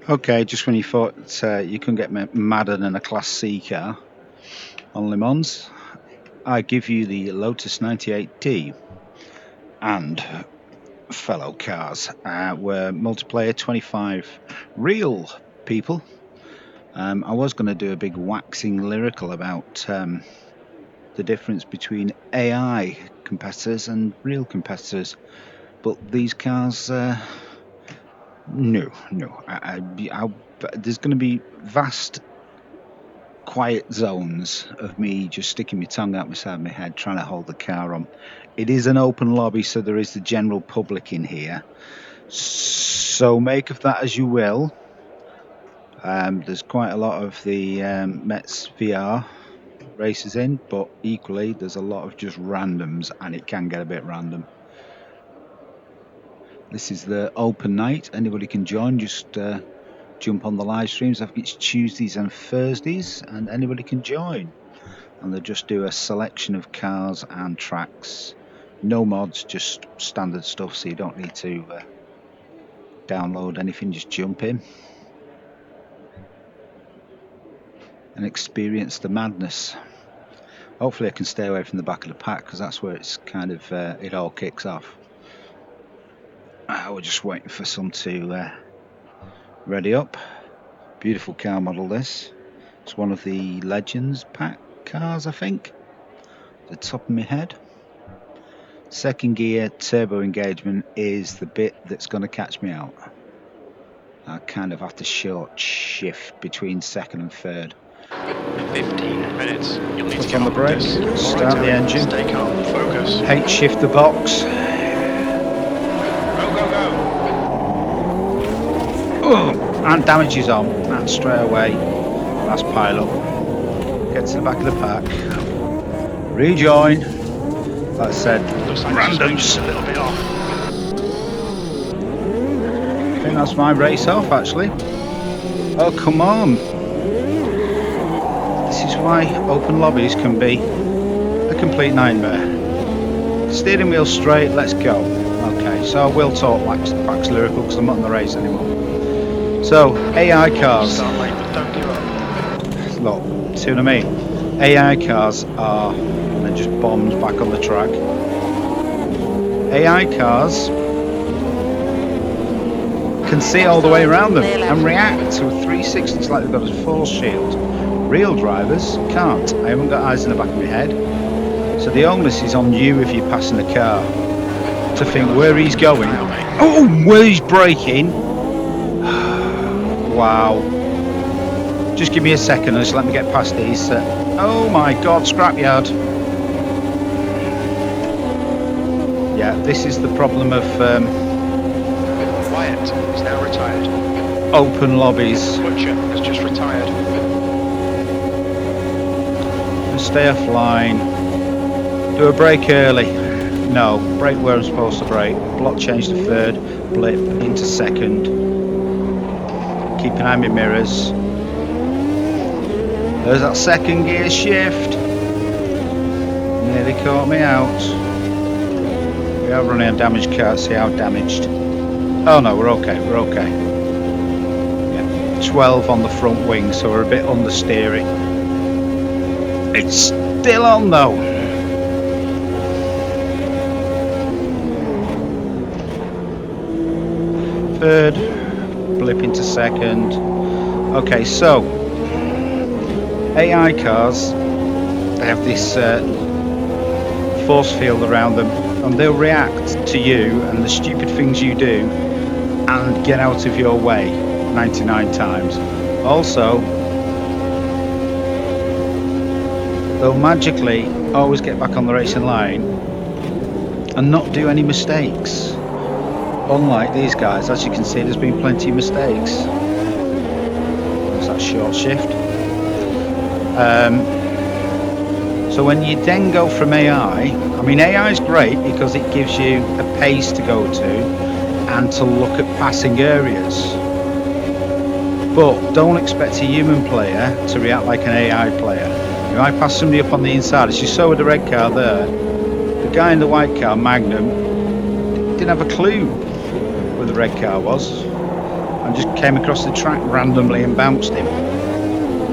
Okay, just when you thought you couldn't get madder than a Class C car on Le Mans, I give you the Lotus 98D and fellow cars. We're multiplayer 25 real people. I was going to do a big waxing lyrical about the difference between AI competitors and real competitors, but these cars, no. There's going to be vast quiet zones of me just sticking my tongue out beside my head trying to hold the car on. It is an open lobby, so there is the general public in here, so make of that as you will. There's quite a lot of the Metz VR races in, but equally there's a lot of just randoms, and it can get a bit random. This is the open night. Anybody can join. Just jump on the live streams. I think it's Tuesdays and Thursdays, and anybody can join. And they'll just do a selection of cars and tracks. No mods, just standard stuff, so you don't need to download anything, just jump in and experience the madness. Hopefully I can stay away from the back of the pack, because that's where it's kind of it all kicks off. We're just waiting for some to ready up. Beautiful car model this. It's one of the Legends pack cars, I think. The top of my head. Second gear turbo engagement is the bit that's going to catch me out. I kind of have to short shift between second and third. 15 minutes. You'll need Put to on the brakes, start the engine, stay calm, focus. H shift the box. Go. Oh, and damage is on. And straight away, last pile up. Get to the back of the pack. Rejoin. Like I said, Looks like randoms. a little bit off. I think that's my race off, actually. Oh, come on. This is why open lobbies can be a complete nightmare. Steering wheel straight, let's go. Okay, so I will talk wax lyrical because I'm not in the race anymore. So, AI cars. Start late, but don't give up. Look, see what I mean? AI cars are, and they're just bombs back on the track. AI cars can see all the way around them and react to a 360. It's like they've got a force shield. Real drivers can't. I haven't got eyes in the back of my head. So the onus is on you if you're passing the car to think where he's going. Oh, where he's braking. Wow. Just give me a second and just let me get past these. Oh my god, scrapyard. Yeah, this is the problem of Wyatt is now retired. open lobbies. Butcher has just retired. Stay offline. Do a brake early. No, brake where I'm supposed to brake. Block change to third. Blip into second. Keep an eye on my mirrors. There's that second gear shift. Nearly caught me out. We are running a damaged car. See how damaged. Oh no, we're okay. We're okay. Yeah, 12 on the front wing, so we're a bit understeering. It's still on though. Third, blip into second. Okay, so AI cars, they have this force field around them, and they'll react to you and the stupid things you do and get out of your way 99 times. Also, they'll magically always get back on the racing line and not do any mistakes. Unlike these guys, as you can see, there's been plenty of mistakes. There's that short shift. So when you then go from AI, I mean AI is great because it gives you a pace to go to and to look at passing areas. But don't expect a human player to react like an AI player. If I pass somebody up on the inside, as you saw with the red car there, the guy in the white car, Magnum, didn't have a clue where the red car was. I just came across the track randomly and bounced him.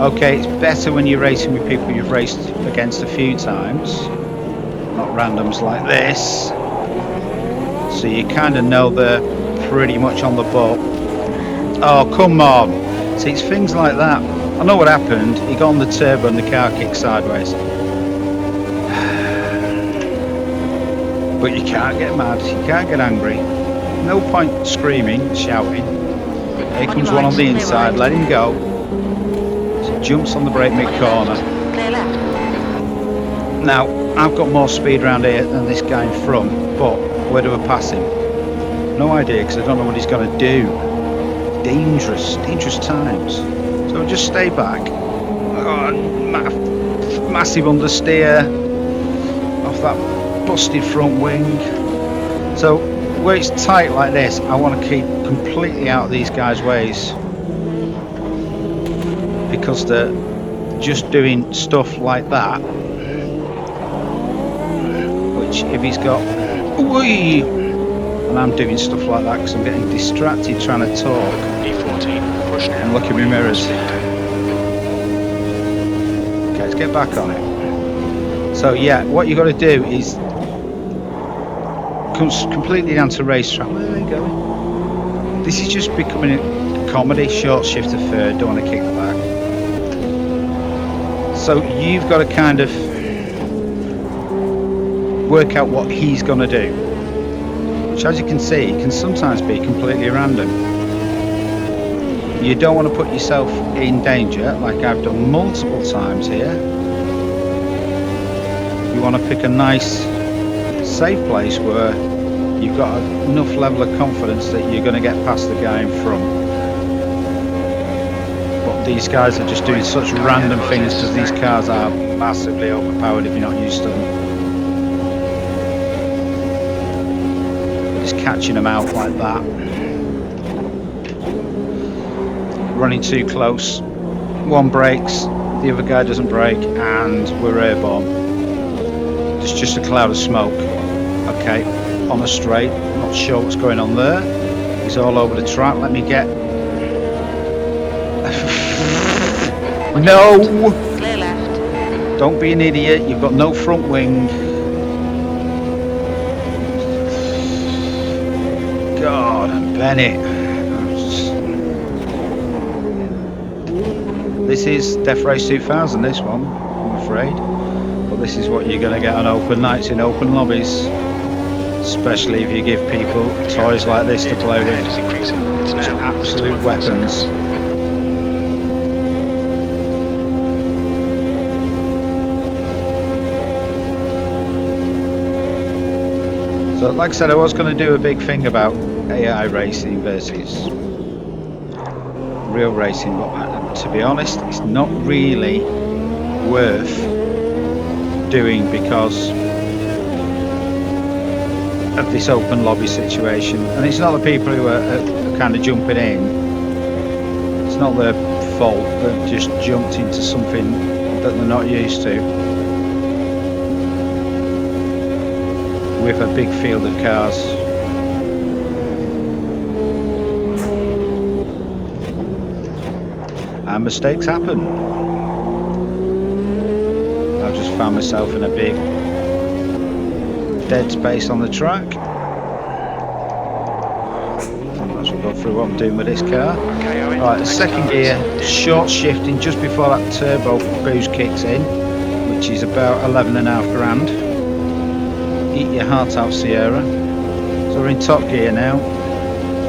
Okay, it's better when you're racing with people you've raced against a few times, not randoms like this. So you kind of know they're pretty much on the ball. Oh, come on. See, it's things like that. I know what happened. He got on the turbo and the car kicked sideways. But you can't get mad, you can't get angry. No point screaming, shouting. Here comes one on the inside, let him go. So he jumps on the brake mid-corner. Now, I've got more speed around here than this guy in front, but where do I pass him? No idea, because I don't know what he's going to do. Dangerous times. So just stay back. Oh, massive understeer off that busted front wing. So where it's tight like this, I want to keep completely out of these guys' ways, because they're just doing stuff like that, which if he's got and I'm doing stuff like that because I'm getting distracted trying to talk E14, push now. and look at my mirrors. Okay, let's get back on it. So yeah, what you got to do is comes completely down to racetrack. Where are they going? This is just becoming a comedy. Short shift to third, don't want to kick the back. So you've got to kind of work out what he's going to do, which, as you can see, can sometimes be completely random. You don't want to put yourself in danger, like I've done multiple times here. You want to pick a nice, safe place where you've got enough level of confidence that you're going to get past the guy in front. But these guys are just doing such random things because these cars are massively overpowered if you're not used to them. Just catching them out like that. Running too close. One brakes, the other guy doesn't brake, and we're airborne. It's just a cloud of smoke. Okay, on a straight, not sure what's going on there. He's all over the track. Let me get. No! Clear left. Don't be an idiot, you've got no front wing. God, Bennett. This is Death Race 2000, this one, I'm afraid. But this is what you're going to get on open nights in open lobbies. Especially if you give people toys like this to play with. It's absolute weapons. So like I said, I was going to do a big thing about AI racing versus real racing, but to be honest, it's not really worth doing because of this open lobby situation. And it's not the people who are kind of jumping in, it's not their fault, they've just jumped into something that they're not used to with a big field of cars. And mistakes happen. I've just found myself in a big dead space on the track. As we go through what I'm doing with this car. Right, the second gear, short shifting just before that turbo boost kicks in, which is about 11.5 grand. Eat your heart out, Sierra. So we're in top gear now.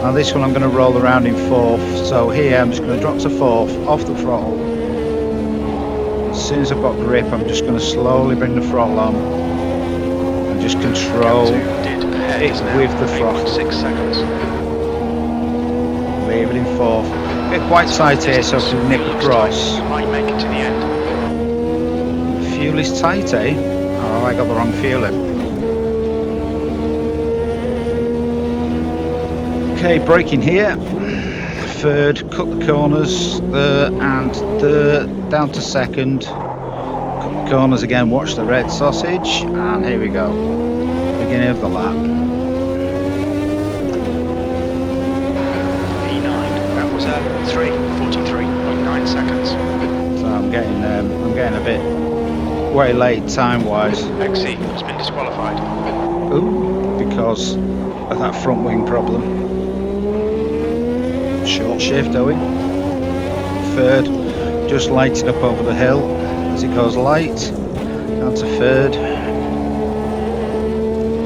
Now this one I'm going to roll around in fourth. So here I'm just going to drop to fourth, off the throttle. As soon as I've got grip, I'm just going to slowly bring the throttle on and just control it with the throttle. 6 seconds. Leave it in fourth. Get quite tight here so I can nip across. You might make it to the end. Fuel is tight, eh? Oh, I got the wrong fuel in. Okay, braking here. Third, cut the corners there and there, down to second. Cut the corners again, watch the red sausage, and here we go. Beginning of the lap. E9. 3:43.9 seconds. So I'm getting a bit waylaid time-wise. XC has been disqualified. Ooh, because of that front wing problem. Short shift, Owen. Third, just lighting up over the hill as it goes light. Down to third.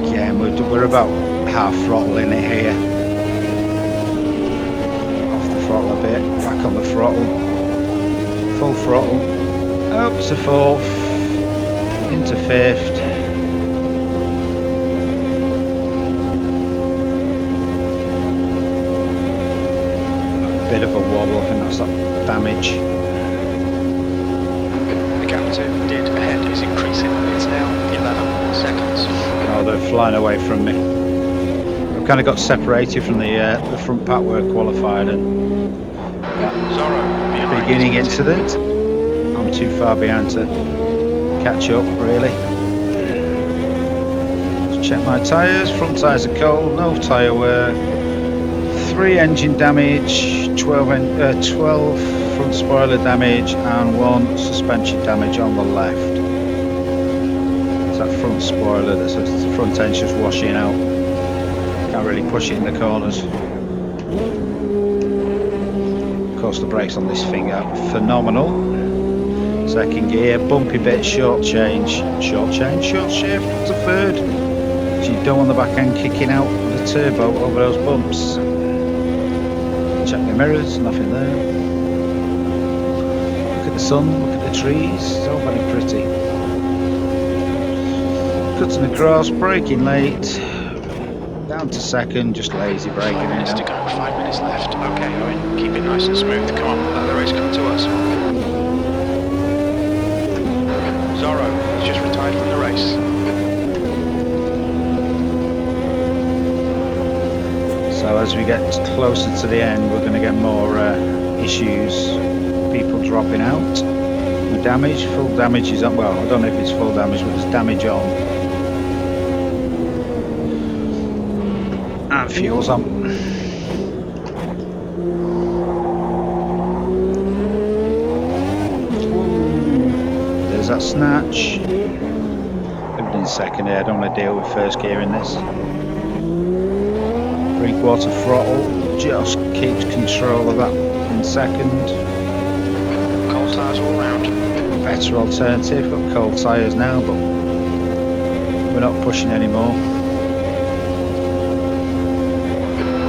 Yeah, we're about half throttle in it here. Off the throttle a bit, back on the throttle. Full throttle. Up to fourth. Into fifth. Bit of a wobble, I think that's that damage. The gap to dead ahead is increasing. It's now 11 seconds. Oh, they're flying away from me. I've kind of got separated from the front pack where I qualified, and Zorro behind. beginning incident. I'm too far behind to catch up, really. Let's check my tyres. Front tyres are cold, no tyre wear. 3 engine damage, 12 front spoiler damage, and 1 suspension damage on the left. It's that front spoiler, that's the front end's just washing out. Can't really push it in the corners. Of course, the brakes on this thing are phenomenal. Second gear, bumpy bit, short shift to third. So you don't want the back end kicking out the turbo over those bumps. Check the mirrors, nothing there. Look at the sun, look at the trees, it's all very pretty. Cutting across, braking late. Down to second, just lazy braking. 5 minutes to go, 5 minutes left. Okay, Owen, keep it nice and smooth. Come on, let the race come to us. Zorro has just retired from the race. So as we get closer to the end, we're going to get more issues. People dropping out. The damage, full damage is on. Well, I don't know if it's full damage, but there's damage on. And fuel's on. There's that snatch. Everything's second here. I don't want to deal with first gear in this. 3/4 throttle, just keeps control of that in second. Cold tyres all round. Better alternative, got cold tyres now, but we're not pushing anymore.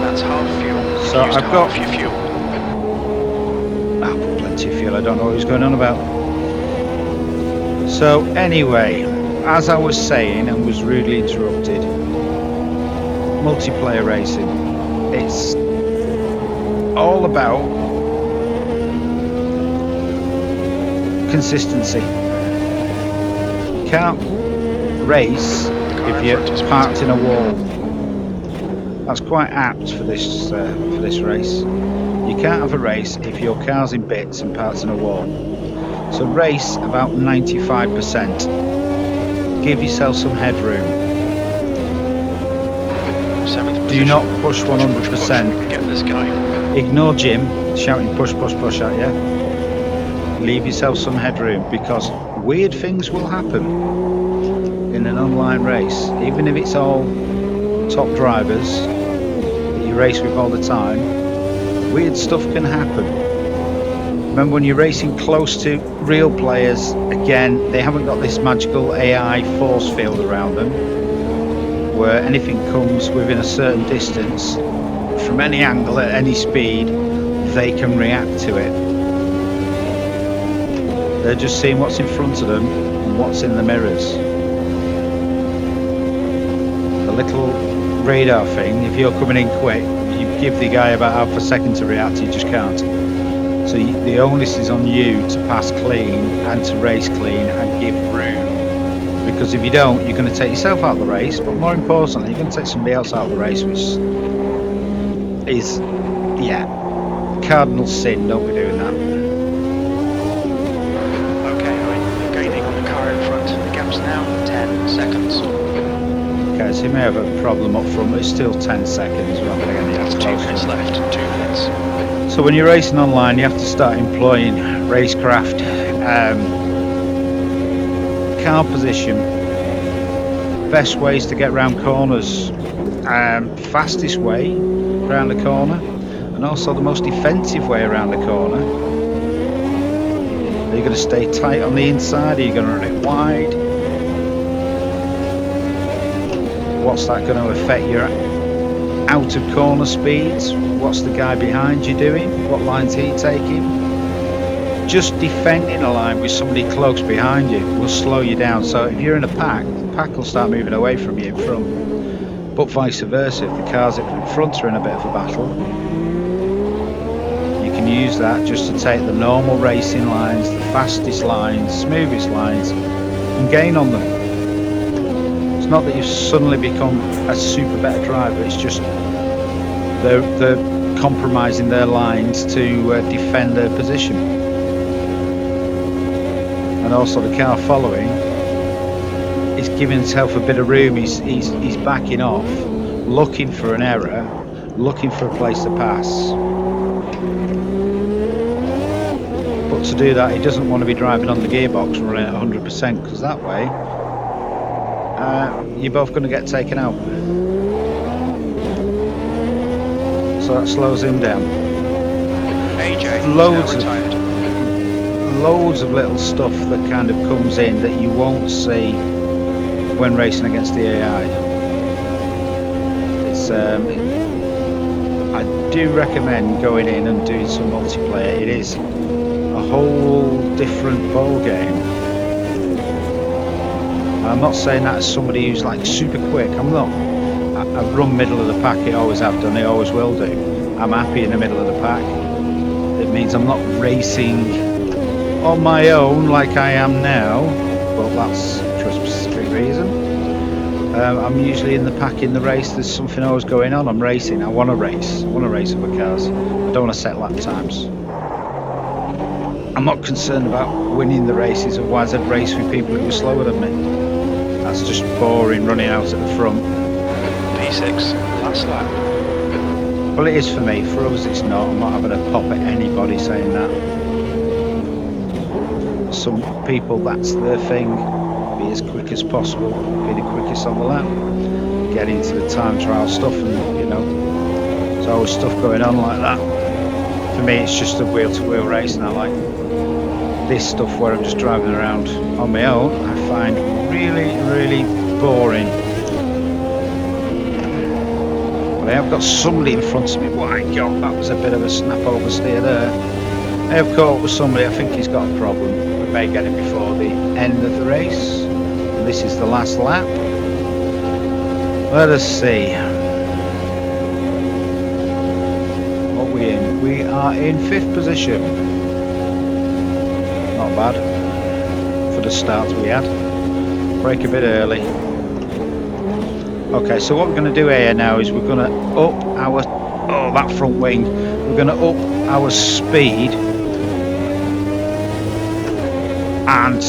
That's half fuel. So Used I've half got your fuel. I've got plenty of fuel, I don't know what he's going on about. So anyway, as I was saying and was rudely interrupted, multiplayer racing, it's all about consistency. You can't race if you're parked in a wall. That's quite apt for this race. You can't have a race if your car's in bits and parked in a wall. So race about 95%. Give yourself some headroom. Do not push 100%. Get this going. Ignore Jim shouting push, push, push at you. Leave yourself some headroom, because weird things will happen in an online race. Even if it's all top drivers that you race with all the time, weird stuff can happen. Remember, when you're racing close to real players, again, they haven't got this magical AI force field around them, where anything comes within a certain distance, from any angle, at any speed, they can react to it. They're just seeing what's in front of them and what's in the mirrors. The little radar thing, if you're coming in quick, you give the guy about half a second to react, you just can't. So the onus is on you to pass clean and to race clean and give room. Because if you don't, you're going to take yourself out of the race, but more importantly, you're going to take somebody else out of the race, which is, yeah, cardinal sin. Don't be doing that. Okay, Owen, you're gaining on the car in front. The gap's now 10 seconds. Okay, so you may have a problem up front, but it's still 10 seconds. We're not going to get any That's 2 minutes left. 2 minutes. So So when you're racing online, you have to start employing racecraft, car position, best ways to get around corners, fastest way around the corner, and also the most defensive way around the corner. Are you going to stay tight on the inside? Are you going to run it wide? What's that going to affect your out of corner speeds? What's the guy behind you doing? What line's he taking? Just defending a line with somebody close behind you will slow you down. So if you're in a pack, the pack will start moving away from you in front. But vice versa, if the cars in front are in a bit of a battle, you can use that just to take the normal racing lines, the fastest lines, smoothest lines, and gain on them. It's not that you've suddenly become a super better driver, it's just they're compromising their lines to defend their position. And also the car following is giving himself a bit of room. He's backing off, looking for an error, looking for a place to pass. But to do that, he doesn't want to be driving on the gearbox running at 100%, because that way you're both going to get taken out. So that slows him down. AJ, loads of little stuff that kind of comes in that you won't see when racing against the AI. It's I do recommend going in and doing some multiplayer. It is a whole different ball game. I'm not saying that as somebody who's like super quick. I'm not. I run middle of the pack. I always have done. I always will do. I'm happy in the middle of the pack. It means I'm not racing on my own like I am now. Well, that's for a specific reason. I'm usually in the pack in the race. There's something always going on. I'm racing. I want to race. I want to race other cars. I don't want to set lap times. I'm not concerned about winning the races. Otherwise, I'd race with people who are slower than me. That's just boring running out at the front. P6, last lap. Well, it is for me. For others, it's not. I'm not having a pop at anybody saying that. Some people, that's their thing. Be as quick as possible. Be the quickest on the lap. Get into the time trial stuff, and you know, there's always stuff going on like that. For me, it's just a wheel-to-wheel race, and I like this stuff where I'm just driving around on my own. I find really, really boring. But I have got somebody in front of me. My God, that was a bit of a snap oversteer there. I have caught up with somebody. I think he's got a problem. We may get him before the end of the race. And this is the last lap. Let us see. What are we in? We are in 5th position. Not bad for the start we had. Break a bit early. Okay, so what we're going to do here now is we're going to up our that front wing. We're going to up our speed and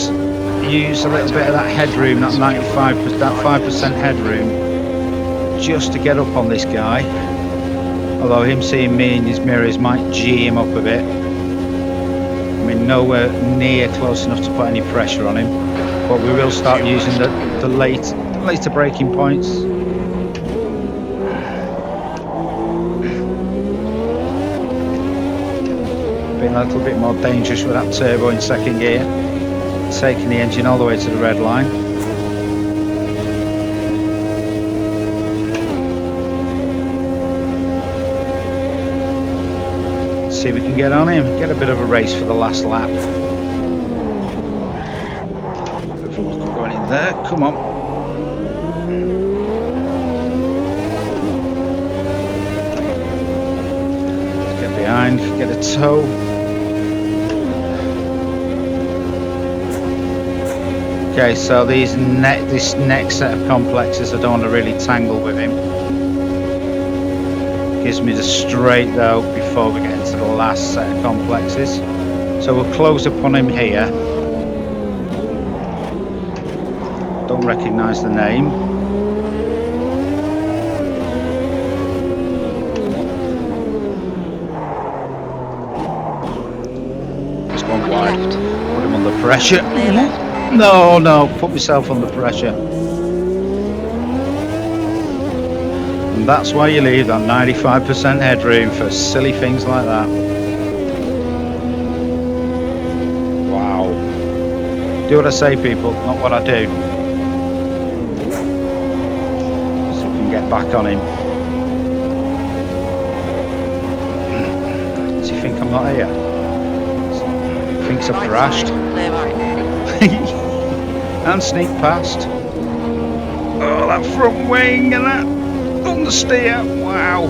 use a little bit of that headroom, that 95%, that 5% headroom, just to get up on this guy. Although him seeing me in his mirrors might G him up a bit. I mean, nowhere near close enough to put any pressure on him, but we will start using the later braking points. Being a little bit more dangerous with that turbo in second gear, taking the engine all the way to the red line. See if we can get on him, get a bit of a race for the last lap. Going in there, come on. Let's get behind, get a tow. Okay, so this next set of complexes, I don't want to really tangle with him. Gives me the straight though before we get into the last set of complexes. So we'll close up on him here. Don't recognise the name. God. left. Put him under pressure. Clear left. No, put myself under pressure. And that's why you leave that 95% headroom for silly things like that. Wow. Do what I say, people, not what I do. So we can get back on him. Does he think I'm not here? Thinks I've crashed. Clear right. And sneak past. Oh, that front wing and that understeer. Wow.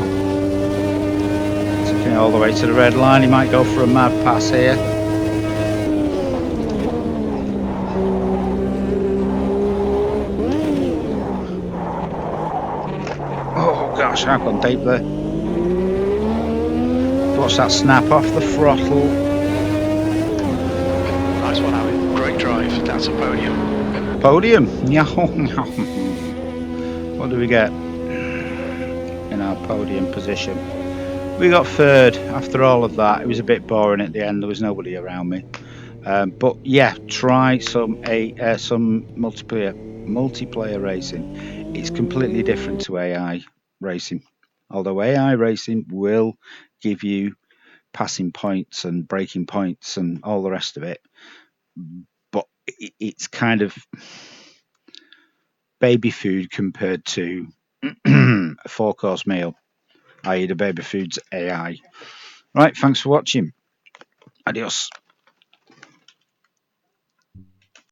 Taking it all the way to the red line. He might go for a mad pass here. Oh gosh, I've gone deep there. Watch that snap off the throttle. Nice one, Alan. Great drive. That's a podium. Podium. What do we get in our podium position? We got third after all of that. It was a bit boring at the end. There was nobody around me. But yeah, try some multiplayer racing. It's completely different to AI racing. Although AI racing will give you passing points and braking points and all the rest of it, but it's kind of baby food compared to a 4-course meal, i.e. the baby food's AI. Right, thanks for watching. Adios.